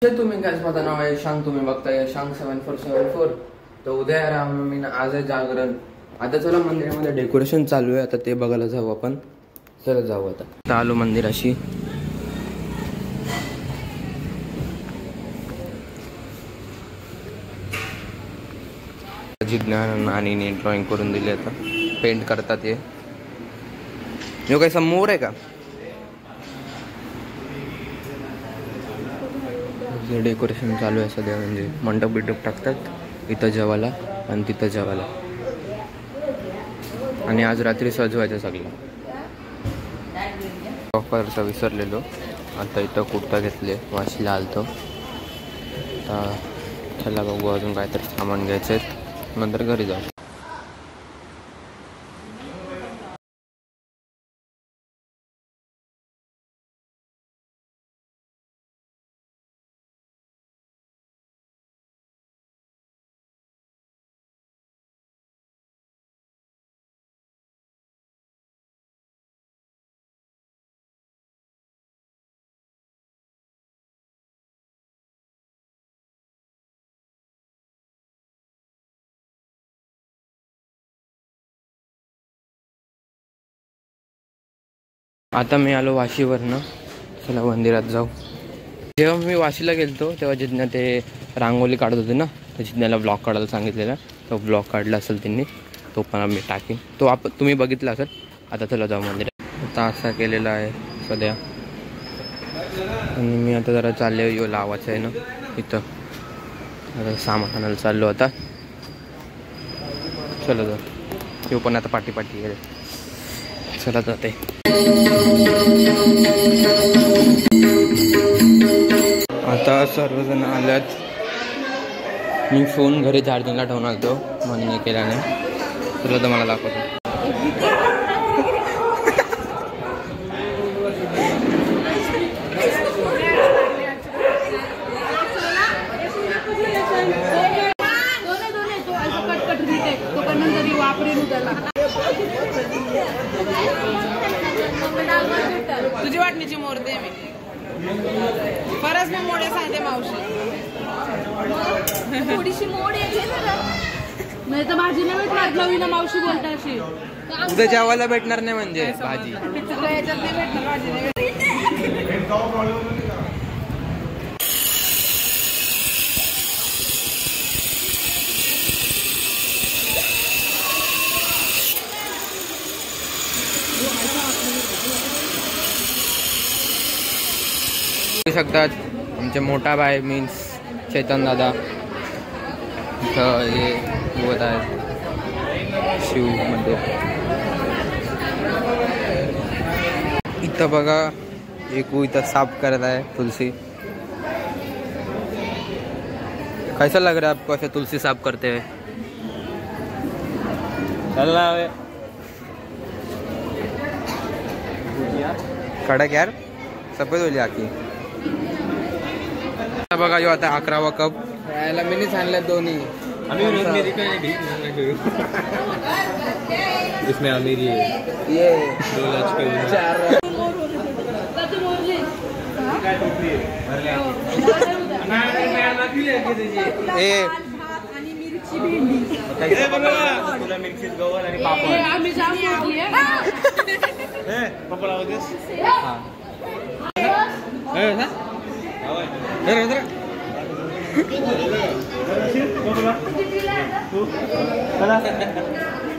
तुम्ही काय माझं नाव आहे यशांक, तुम्ही बघताय यशांक 7474. तर उद्या आहे रामनवमी, आज आहे जागरण. आता चला मंदिरामध्ये डेकोरेशन चालू आहे, आता ते बघायला जाऊ आपण. चला जाऊ आता आलो मंदिराशी. जिज्ञान आणि ड्रॉइंग करून दिली, आता पेंट करतात. हे काही समोर आहे का डेकोरेशन चालू आहे सध्या. म्हणजे मंडप बिडप टाकतात इथं जेवायला आणि तिथं जेवायला, आणि आज रात्री सजवायचं सगळं. ऑफरचं विसरलेलो, आता इथं कुर्ता घेतले, वाशीला आलतो. आता चला बघू, अजून काहीतरी सामान घ्यायचं आहे, नंतर घरी जाऊ. आता मी आलो वाशीवरनं, चला मंदिरात जाऊ. जेव्हा मी वाशीला गेलतो तेव्हा जिज्ञा ते रांगोली काढत होते ना, तर जिज्ञाला ब्लॉग काढायला सांगितलेला. तो ब्लॉग काढला असेल त्यांनी, तो पण आम्ही टाकेन, तो तुम्ही बघितला असेल. आता चला जाऊ मंदिरात. आता असा केलेला आहे सध्या, आणि मी आता जरा चालले यो लावायचं आहे ना इथं, आता सामान आणायला चाललो आता. चला जाऊ, तो पण आता पाठी गेले. चला जाते. आता सर्वजण आल्यात. मी फोन घरी चार्जिंगला ठेवून आलतो, म्हणून केला नाही. तुला तर मला दाखवतो. तुझी वाटणीची मोरते मी परत मी मोडे सांगते मावशी. थोडीशी मोड नाही तर भाजी नाही भेटणार. नवीन मावशी बोलते अशी, उद्या जेवायला भेटणार नाही म्हणजे भाजी. शकतात आमचे मोठा भाई मीन्स चेतन दादा इथं हे बघत आहेत शिव मंदिर. इथं बघा एकू इथं साफ करत आहे तुलसी. कैसा लग रहा है आपको ऐसे तुलसी साफ करते हुए? चलना है कडक यार, सफेद होली आखी. बघा यो आता 11वा कप यायला मीनीच आणल्या दोन्ही. इसमें अमीरी है ये 2 लाख के 4 ए तुला मिरची गव्हाण आणि पापड आम्ही जाम घेतली हे पप्पा लावतेस.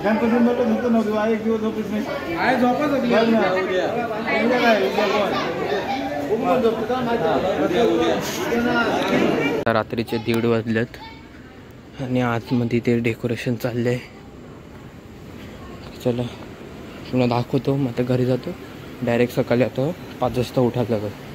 गणपती म्हणतो नव्हतं, एक दिवस झोपच नाही, झोपच होती. रात्रीचे 1:30 वाजलेत आणि आतमध्ये ते डेकोरेशन चाललंय. चला तुम्हाला दाखवतो. मग आता घरी जातो. डायरेक्ट सकाळी आता 5 वाजता उठायला लागेल.